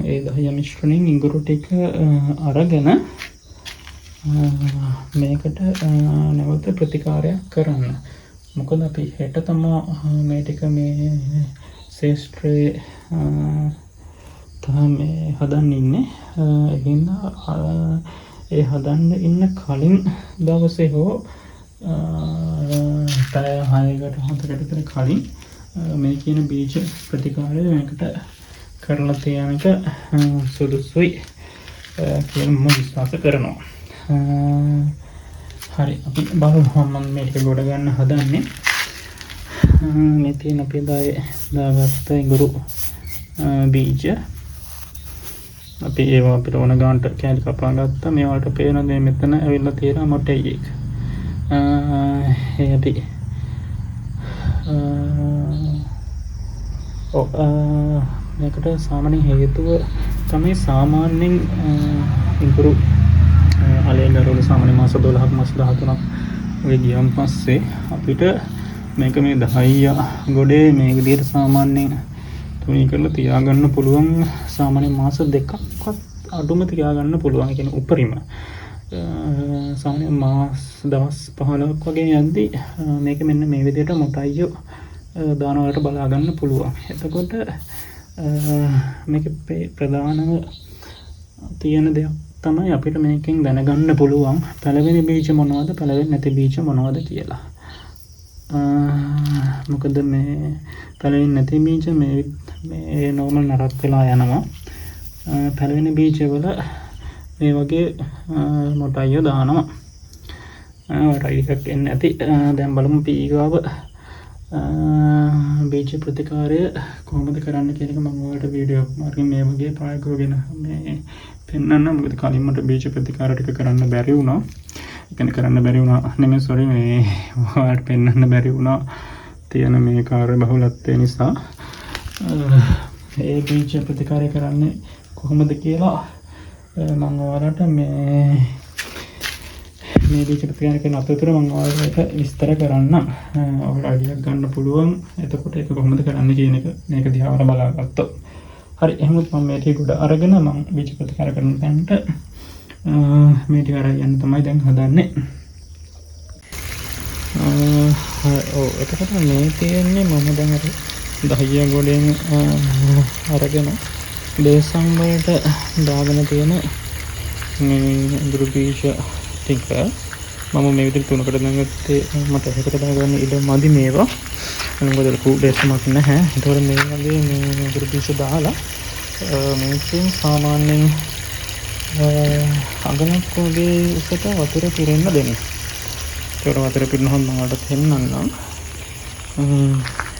ඒ 10 මිශ්‍රණෙන් ඉඟුරු ටික අරගෙන මේකට නැවත ප්‍රතිකාරයක් කරන්න. මොකද අපි හෙට තමයි මේ ටික මේ ශේෂ්ත්‍රයේ තමයි හදන්න ඉන්නේ. එහෙනම් ඒ හදන්න ඉන්න කලින් දවසේ හෝ පැය 6කට 7කට විතර කලින් මේ කියන බීජ ප්‍රතිකාරය මේකට කරලා තියන එක සුදුසුයි කියලා මම විශ්වාස කරනවා. හරි අපි බලමු මම මේක ගොඩ ගන්න හදන්නේ. මේ තියෙන අපි දාගත්ත ඉඟුරු බීජ අපි ඒවා අපිට ඕන ගානට කෑලි කපා ගත්තා. මේවට පේන දේ මෙතන ඇවිල්ලා තියෙනවා මොටෙයි එක. ඒ අපි මේකට සාමාන්‍යයෙන් හේතුව තමයි සාමාන්‍යයෙන් ඉඟුරු අලේ ගරවල සාමාන්‍ය මාස 12ක් මාස 13ක් ඔය ගියන් පස්සේ අපිට මේක මේ 10 ගොඩේ මේ විදිහට සාමාන්‍යයෙන් තුනී කරලා තියාගන්න පුළුවන්. සාමාන්‍ය මාස 2ක්වත් අඩුම තියාගන්න පුළුවන්. ඒ කියන්නේ උපරිම සාමාන්‍ය මාස දවස් 15ක් වගේ යද්දි මේක මෙන්න මේ විදිහට මොටයියෝ දාන වලට බලා ගන්න පුළුවන්. එතකොට මේක ප්‍රධානම තියෙන දෙයක් තමයි අපිට මේකෙන් දැනගන්න පුළුවන් පළවෙනි බීජ මොනවද පළවෙනි නැති බීජ මොනවද කියලා. මොකද මේ පළවෙනි නැති බීජ මේ නෝමල් නරක් වෙලා යනවා. පළවෙනි බීජවල මේ වගේ මොටයියෝ දානවා. රයිඩ් එකක් එන්නේ නැති. දැන් බලමු පීගාව බීජ ප්‍රතිකාරය කොහොමද කරන්න කියන එක මම ඔයාලට වීඩියෝ මාර්ගයෙන් මේ වගේ ප්‍රායෝගිකව මේ පෙන්වන්න. මොකද කලින් මට බීජ ප්‍රතිකාර ටික කරන්න බැරි වුණා. ඒ කියන්නේ කරන්න බැරි වුණා නෙමෙයි සෝරි මේ ඔයාලට පෙන්වන්න බැරි වුණා තියෙන මේ කාර්ය බහුලත්වය නිසා. ඒ බීජ ප්‍රතිකාරය කරන්නේ කොහොමද කියලා මම ඔයාලට මේ බීජ ප්‍රතිකාර කරන අතරතුර මම ඔයාලට විස්තර කරන්න. ඔයාලට අයිඩියක් ගන්න පුළුවන්. එතකොට ඒක කොහොමද කරන්න කියන එක මේක දිහා බලාගත්තොත්. හරි එහෙනම් මම මේ ටික උඩ අරගෙන මම බීජ ප්‍රතිකාර කරන තැනට මේ ටික අරන් යන්න තමයි දැන් හදන්නේ. එතකොට මේ තියෙන්නේ මම දැන් අර 10 ගොඩෙන් අරගෙන දේශම් වලට දාගෙන තියෙන මේ ඉඳුරු බීජ ටික මම මේ විදිහට තුනකට දාගත්තේ. මට එකකට දාගන්න ඉඩ මදි මේවා. මොකද ලොකු දේශමක් නැහැ. ඒතකොට මේ වගේ මේ ඉඳුරු බීජ දාලා මේකෙන් සාමාන්‍යයෙන් අඟලක් වගේ උසට වතුර පිරෙන්න දෙන්න. ඒතකොට වතුර පිරෙනහම මම ඔයාලට පෙන්නන්නම්.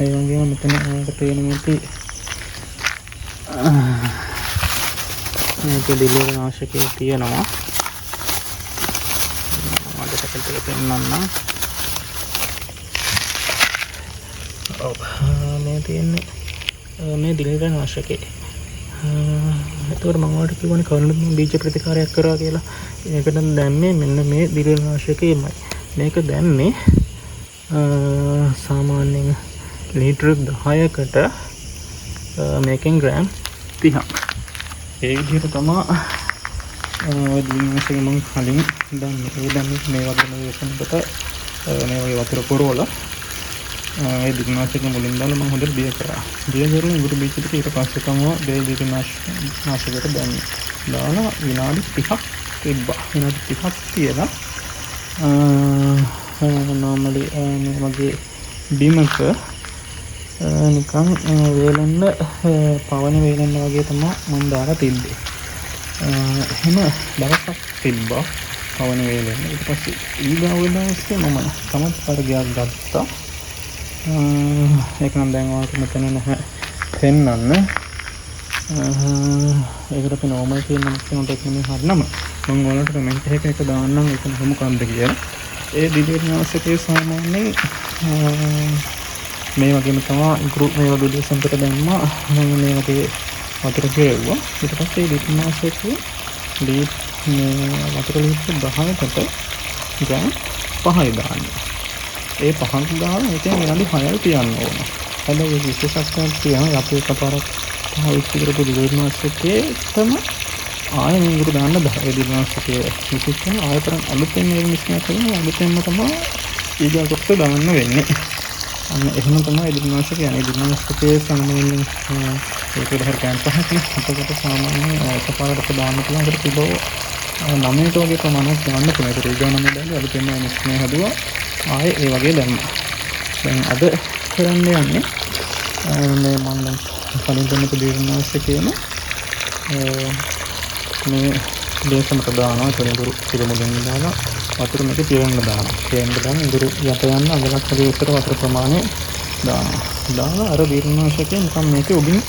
ඒ වගේම මෙතන ඔයාලට පේන මේක දිලේ නාශකයේ තියෙනවා. මම දෙකට පෙන්නන්නම්. මේ තියෙන්නේ මේ දිලේ නාශකයේ. එතකොට මම ඔයාලට කිව්වනේ කවුරුත් බීජ ප්‍රතිකාරයක් කරා කියලා. ඒකට දැම්මේ මෙන්න මේ දිලේ නාශකයමයි. මේක දැම්මේ සාමාන්‍යයෙන් ලීටර් 10කට මේකෙන් ග්‍රෑම් 30ක්. ඒ විදිහට තමයි දිනවසේ මම කලින් දැන් මේ වගේ නේෂන්කට මේ වගේ වතුර පුරවලා ඒ දිනවසේ මුලින් දාලා මම හොඳට බිය කරා. බිය කරලා ඉඟුරු බීජ ටික ඊට පස්සේ තමයි බේ දිනනාශකයට දැම්මේ. දාලා විනාඩි 30ක් තිබ්බා. විනාඩි 30ක් තියලා normally මේ වගේ බීමක නිකන් වේලන්න පවන වේලන්න වගේ තමයි මම දාලා තිබ්බේ. එහෙම දවසක් තිබ්බා පවන වේලන්න. ඊට පස්සේ ඊගාව දවසේ මම තමත් පරිගයක් ගත්තා. ඒක නම් දැන් ඔයාලට මෙතන නැහැ පෙන්නන්න. ඒකට අපි normal කියන නම එක නෙමෙයි හරිනම. මම ඔයාලට කමෙන්ට් එකක දාන්නම් ඒක මොකක්ද කියලා. ඒ දිලිනාශකයේ සාමාන්‍යයෙන් මේ වගේම තමයි ඉඟුරු මේ වගේ දේශම්කට දැම්මා. මේ වගේ වතුර ගේවුවා. ඊට පස්සේ දිලිනාශකයේ මේ වතුර ලිටර් 10කට ග්‍රෑම් 5යි දාන්නේ. ඒ 5ක් දාලා ඒකෙන් විනාඩි 6ක් තියන්න ඕන. හැබැයි විශේෂත්වයක් තියෙනවා. අපි එකපාරක් පාවිච්චි කරපු දිලිනාශකයේ තමයි ආයෙ ඉඟුරු දාන්න බෑ. ඒ දිලිනාශකයේ විශේෂයෙන් ආයෙත් අලුතෙන් මේ මිශ්‍රණය කරනවා. අලුතෙන්ම තමයි ඊගාකට දාන්න වෙන්නේ. අන්න එහෙම තමයි දිලිනාශකය. අනේ දිලිනාශකයේ සාමාන්‍යයෙන් ඒකට හරියට 5ක් නේ. අපකට සාමාන්‍යයෙන් එකපාරකට දාන්න පුළුවන්. ඒකට කිලෝ 9ට වගේ ප්‍රමාණයක් දාන්න පුළුවන්. ඒක ඊගා 9 දාලා අලුතෙන්ම මිශ්‍රණය හදුවා. ආයෙ ඒ වගේ දැම්මා. දැන් අද කරන්න යන්නේ මේ මම කලින් දෙන්නක දිලිනාශකයේම මේ දේශමට දානවා. ඒක ඉඟුරු පිළිමුලින් දාලා වතුර මේක පිරෙන්න දානවා. පිරෙන්න දාන ඉඟුරු යට යන අඟලක් වගේ උසට වතුර ප්‍රමාණය දානවා. දාලා අර දිලිනාශකයෙන් නිකන් මේක උඩින්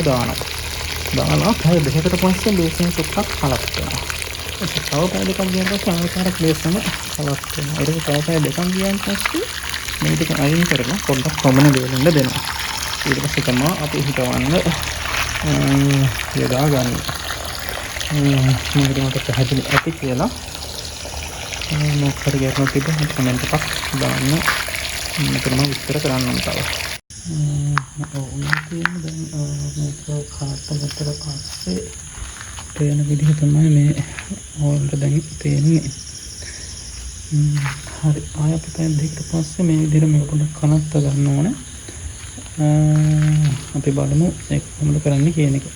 දානවා. දාලා පැය දෙකකට පස්සේ බේස් එක සුට්ටක් කලක් වෙනවා. තව පැය දෙකක් ගියන් පස්සේ අනිවාර්යයෙන්ම බේස් එක කලක් වෙනවා. ඒක තව පැය දෙකක් ගියන් පස්සේ මේ ටික අයින් කරලා පොඩ්ඩක් කොමන දෙලෙන්න දෙනවා. ඊට පස්සේ තමයි අපි හිතවන්න යොදා ගන්න. මේකට මට පැහැදිලි ඇති කියලා මොකක් හරි ගැටලුවක් තිබ්බම කමෙන්ට් එකක් දාන්න. මෙතනම විස්තර කරන්නම් තව. දැන් මේක කාට ගත්තට පස්සේ තේන විදිහ තමයි මේ ඕල්ට දැන් තේන්නේ. හරි ආය අපි පැය දෙකකට පස්සේ මේ විදිහට මේක පොඩ්ඩක් කනත්ත ගන්න ඕනේ. අපි බලමු ඒක කොහොමද කරන්නේ කියන එක.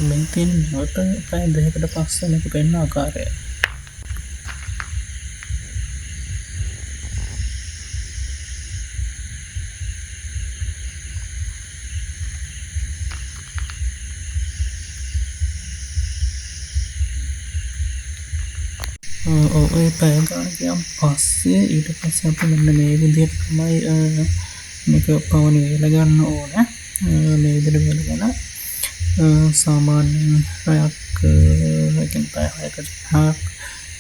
මේ තියෙන නැවත පැය දෙකකට පස්සේ මේක පෙන්න ආකාරය. ඔය පැය ගානක් ගියන් පස්සේ ඊට පස්සේ අපි මෙන්න මේ විදිහට තමයි මේක පවන වේල ගන්න ඕන. මේ විදිහට වේලගෙන සාමාන්‍යයෙන් රැයක් එකෙන් පැය 6කට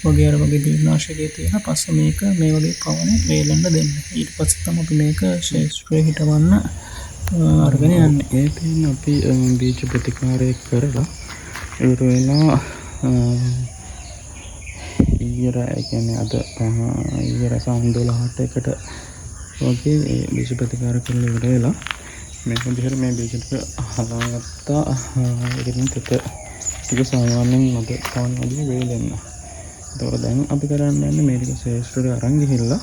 වගේ අර වගේ දීර්ඝාෂකයේ තියෙන පස්සේ මේක මේ වගේ පවන වේලෙන්න දෙන්න. ඊට පස්සේ තමයි අපි මේක ශේෂ්ත්‍රයේ හිටවන්න අරගෙන යන්නේ. ඒ තියෙන අපි බීජ ප්‍රතිකාරය කරලා ඉවර වෙලා ඊයරා කියන්නේ අද ඊයරා සාම 12කට වගේ බීජ ප්‍රතිකාර කරලා ඉවර වෙලා මේක දිහර මේ බීජ ටික හදාගත්තා. ඒකෙන් ටික සාමාන්‍යයෙන් මත කවන වගේ වේලෙන්න. ඒතකොට දැන් අපි කරන්න යන්නේ මේ ටික ශේෂ්ත්‍රයට අරන් ගිහිල්ලා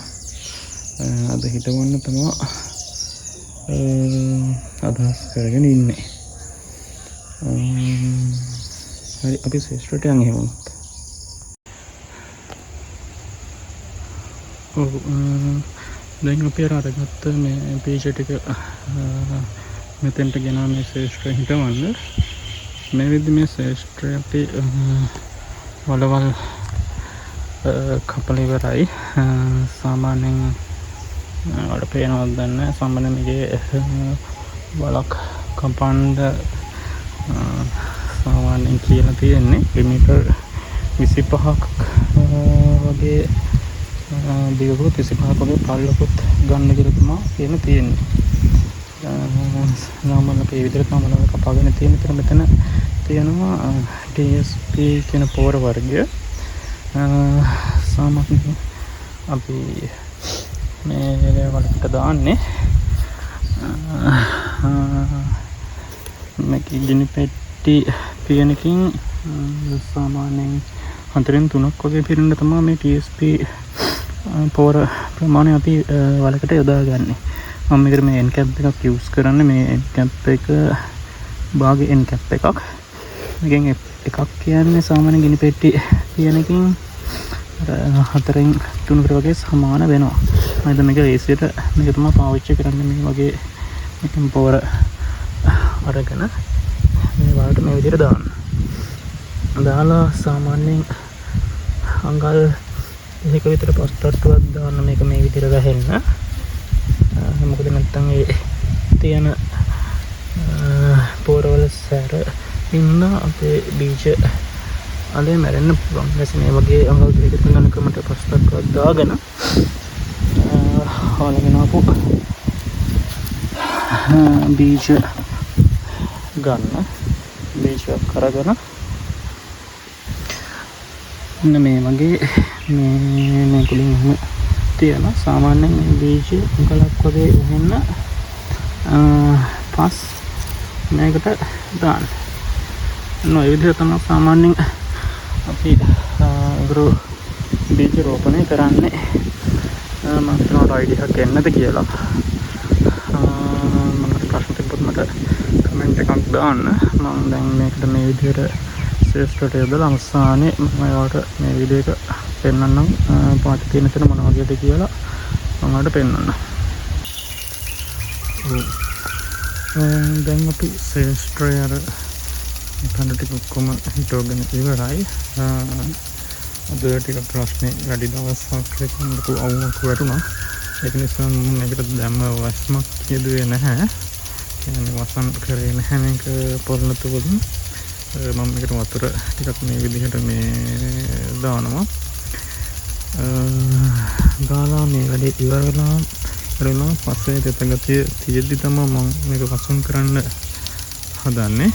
අද හිටවන්න තමයි අදහස් කරගෙන ඉන්නේ. හරි අපි ශේෂ්ත්‍රයට යන් එහෙම. දැන් අපි අරගත්ත මේ බීජ ටික මෙතෙන්ට ගෙනා මේ ශේෂ්ත්‍රය හිටවන්න. මේ විදිහ මේ ශේෂ්ත්‍රය අපි වලවල් කපල ඉවරයි. සාමාන්‍යයෙන් වල පේනවද දන්නේ සාමාන්‍යයෙන් මේකේ වලක් කම්පೌন্ড සාමාන්‍යයෙන් කියලා තියෙන්නේ මීටර් 25ක් වගේ දිගකුත් 25ක් වගේ පළලකුත් ගන්න කියලා තමයි කියන තියෙන්නේ. සාමාන්‍යයෙන් අපි මේ විදිහට තමයි කපාගෙන තියෙන. ඉතින් මෙතන තියෙනවා TSP කියන පෝර වර්ගය. සාමාන්‍යයෙන් අපි මේ වලකට දාන්නේ මේක ගිනි පෙට්ටි පියනකින් සාමාන්‍යයෙන් 4-3ක් වගේ පිරෙන්න තමයි මේ TSP පෝර ප්‍රමාණය අපි වලකට යොදාගන්නේ. මම මේකට මේ end cap එකක් use කරන්නේ. මේ end cap එක භාගයේ end cap එකක්. මේකෙන් එකක් කියන්නේ සාමාන්‍ය ගිනි පෙට්ටි පියනකින් 4-3කට වගේ සමාන වෙනවා. මම මේක ඒසියට මේක තමයි පාවිච්චි කරන්නේ. මේ වගේ එකෙන් පෝර අරගෙන මේ වලට මේ විදිහට දාන්න. දාලා සාමාන්‍යයෙන් අඟල් දෙක විතර පස්ටට්ටුවක් දාන්න මේක මේ විදිහට ගහන්න. මොකද නැත්තම් ඒ තියෙන පෝරවල සැර ඉන්න අපේ බීජ අලේ මැරෙන්න පුළුවන්. ඊට මේ වගේ අඟල් දෙක තුනක ක්‍රමයට පස්ටට්ටුවක් දාගෙන හොලගෙන ආපු බීජ ගන්න. බීජ කරගෙන මේ වගේ මේ කුලින් එහෙම තියෙන සාමාන්‍යයෙන් මේ බීජ ගලක් වගේ වෙන්න පස් මේකට දාන්න. නොයි විදිහට තමයි සාමාන්‍යයෙන් අපි ග්‍රෝ බීජ රෝපණය කරන්නේ. මම හිතනවා අයිඩියා එකක් එන්නද කියලා. මම ප්‍රශ්න තිබ්බොත් මට කමෙන්ට් එකක් දාන්න. මම දැන් මේකට මේ විදිහට ශේෂ්ත්‍රයට යොදලා අවසානයේ මම ඔයාලට මේ වීඩියෝ එක පෙන්නන්නම්. පාට තියෙන තැන මොන වගේද කියලා මම ඔයාලට පෙන්නන්නම්. දැන් අපි ශේෂ්ත්‍රය අර කඳ ටික ඔක්කොම හිටවගෙන ඉවරයි. අද ටික ප්‍රශ්නේ වැඩි දවසක් ලෙසට අවුමක් වැටුණා. ඒක නිසා මම මේකට දැම්ම වස්මක් කියදුවේ නැහැ. වසන් කරේ නැහැ මේක පොළොන්නතු වලින්. මම මේකට වතුර ටිකක් මේ විදිහට මේ දානවා. දාලා මේ වැඩේ ඉවර වෙලා පස්සේ තෙත ගතිය තියෙද්දි තමයි මම මේක වසන් කරන්න හදන්නේ.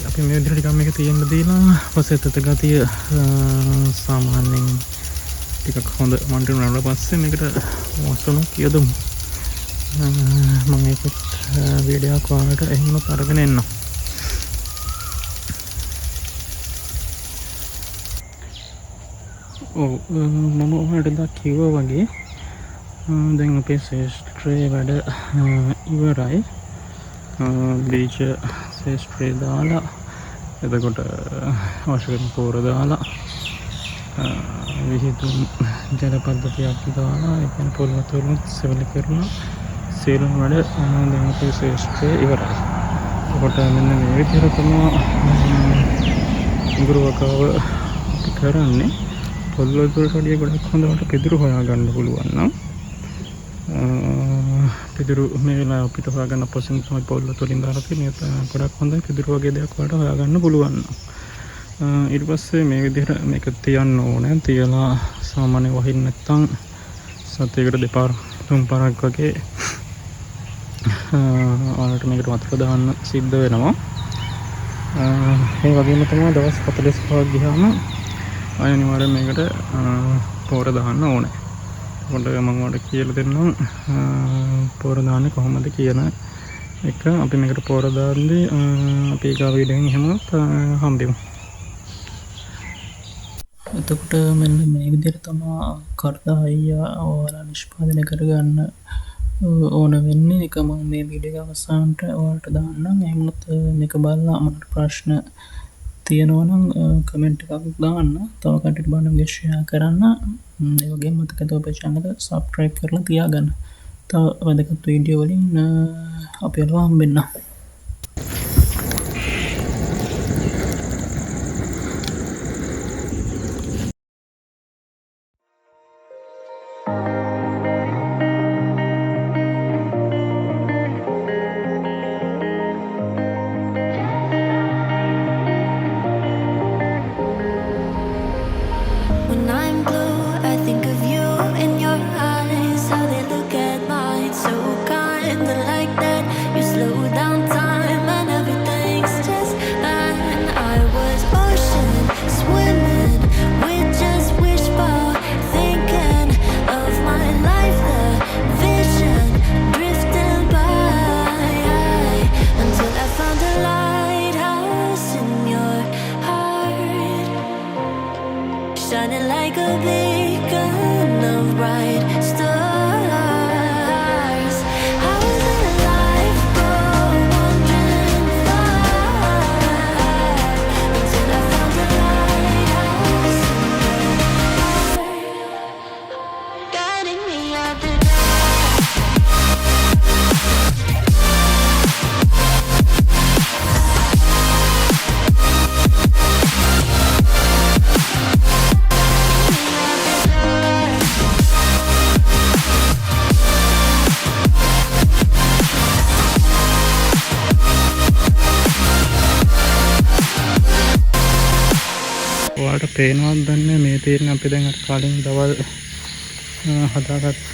අපි මේ විදිහට ටිකක් මේක තියෙන්න දීලා පස්සේ තෙත ගතිය සාමාන්‍යයෙන් ටිකක් හොඳ මන්ට වුණාට පස්සේ මේකට වසන කියදමු. මම ඒකත් වීඩියෝ එකක් ඔයාලට එහෙම අරගෙන එන්නම්. මම ඔයාලට කිව්වා වගේ දැන් අපේ ශේෂ්ත්‍රයේ වැඩ ඉවරයි. බීජ ශේෂ්ත්‍රය දාලා එතකොට අවශ්‍ය කරන පොර දාලා විහිදුම් ජල පද්ධතියක් දාලා ඒ කියන්නේ පොල් වතුරත් සෙවලි කරලා සීලන වැඩ දැන් අපේ ශේෂ්ත්‍රය ඉවරයි. එතකොට මෙන්න මේ විදිහට තමයි ගුරුවකාව අපි කරන්නේ. පොල් වතුරට වඩා ගොඩක් හොඳට පිදුරු හොයාගන්න පුළුවන් නම් පිදුරු මේ වෙලාව අපිට හොයාගන්න පොසින් තමයි පොල් වතුරින් දාලා තියෙන්නේ. ගොඩක් හොඳයි පිදුරු වගේ දෙයක් වලට හොයාගන්න පුළුවන්. ඊට පස්සේ මේ විදිහට මේක තියන්න ඕනේ. තියලා සාමාන්‍ය වහින්න නැත්තම් සතියකට දෙපාර තුන් පාරක් වගේ ඔයාලට මේකට වතුර දාන්න සිද්ධ වෙනවා. ඒ වගේම තමයි දවස් 45ක් ගියාම අනිවාර්යෙන් මේකට පොර දාන්න ඕනේ. පොඩ්ඩක් මම ඔයාලට කියලා දෙන්නම් පොර දාන්නේ කොහොමද කියන එක. අපි මේකට පොර දාන්නේ අපි ගාව වීඩියෝෙන් එහෙම හම්බෙමු. එතකොට මෙන්න මේ විදිහට තමයි කර්තහය ඔයාලා නිෂ්පාදනය කරගන්න ඕන වෙන්නේ. එක මම මේ වීඩියෝ එක අවසානට ඔයාලට දාන්නම්. එහෙම නැත්නම් මේක බලලා මට ප්‍රශ්න තියෙනවා නම් කමෙන්ට් එකක් දාන්න. තව කටට බලන්න ෂෙයා කරන්න. ඒ වගේම මතක තව අපේ channel එක subscribe කරලා තියාගන්න. තව වැදගත් වීඩියෝ වලින් අපි ඔයාලව හම්බෙන්න. When I'm blue, I think of you in your eyes. How they look at mine, so kind of like that. You slow down time and everything's just fine. I was ocean swimming with just wishful thinking of my life, the vision drifting by until I found a lighthouse in your heart, shining like a beacon of bright stars. I was in a life wandering far until I found a lighthouse in your heart, guiding me out the ඔයාලට පේනවද දන්නේ මේ තීරණ අපි දැන් අර කලින් දවල් හදාගත්ත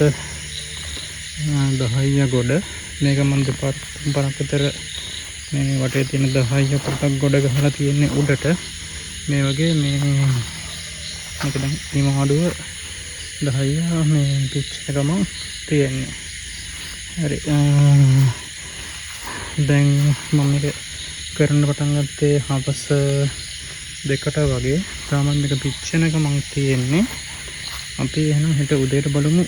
10 ගොඩ මේක මම දෙපාර තුන් පාරක් විතර මේ වටේ තියෙන 10 පොටක් ගොඩ ගහලා තියෙන්නේ උඩට. මේ වගේ මේ මේක දැන් නිමාඩුව 10 මේ පිච් එකම තියෙන්නේ. හරි දැන් මම මේක කරන්න පටන් ගත්තේ හවස 2ට වගේ. තාමත් මේක පිච්චෙන එක මං තියෙන්නේ. අපි එහෙනම් හෙට උදේට බලමු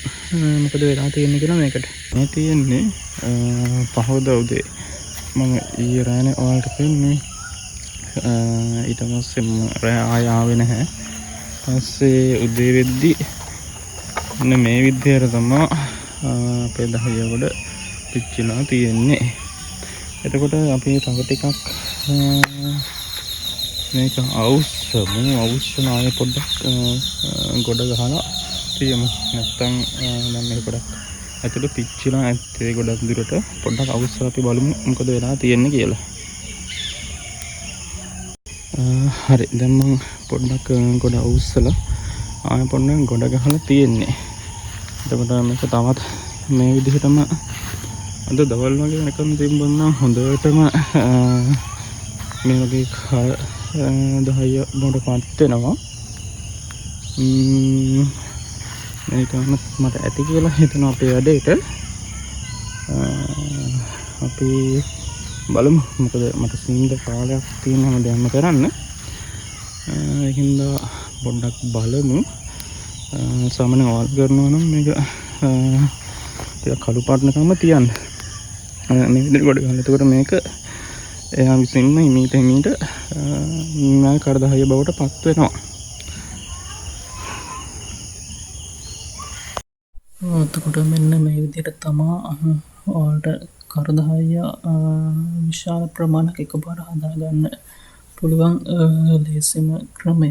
මොකද වෙලා තියෙන්නේ කියලා මේකට. මේ තියෙන්නේ පහවද උදේ මම ඊයේ රානේ ඔයාලට පෙන්නේ. ඊට පස්සේ රෑ ආය ආවේ නැහැ. පස්සේ උදේ වෙද්දි මෙන්න මේ විදිහට තමයි අපේ 10 කොට පිච්චිලා තියෙන්නේ. එතකොට අපි තව ටිකක් මේක අවශ්‍යම ආයෙ පොඩ්ඩක් ගොඩ ගහලා තියමු. නැත්තම් දැන් මේක පොඩ්ඩක් ඇතුළ පිච්චිලා ඇත්තේ ගොඩක් දුරට. පොඩ්ඩක් අවුස්සලා අපි බලමු මොකද වෙලා තියෙන්නේ කියලා. හරි දැන් මම පොඩ්ඩක් ගොඩ අවුස්සලා ආයෙ පොඩ්ඩක් ගොඩ ගහලා තියෙන්නේ. එතකොට මේක තවත් මේ විදිහටම අද දවල් වගේ නිකන් තිබුණා හොඳටම මේ වගේ 10 මොඩපත් වෙනවා. මේක මට ඇති කියලා හිතනවා අපේ වැඩේට. අපි බලමු මොකද මට සින්ද කාලයක් තියෙනවා දැම්ම කරන්න. ඒකින්ද පොඩ්ඩක් බලමු. සාමාන්‍යයෙන් වල් කරනවා නම් මේක ටිකක් කළු පාටනකම තියන්න. මේ විදිහට කොට ගන්න. එතකොට මේක එයා විසින්ම හිමීට මම කර 10 බවට පත් වෙනවා. එතකොට මෙන්න මේ විදිහට තමා ඔයාලට කර 10 විශාල ප්‍රමාණයක් එකපාර හදාගන්න පුළුවන් ලේසිම ක්‍රමය.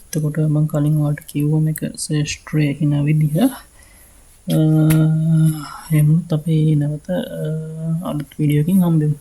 එතකොට මම කලින් ඔයාලට කිව්වා මේක ශ්‍රේෂ්ඨය කියන විදිහ. එහෙනම් අපි නැවත අලුත් වීඩියෝ එකකින් හම්බෙමු.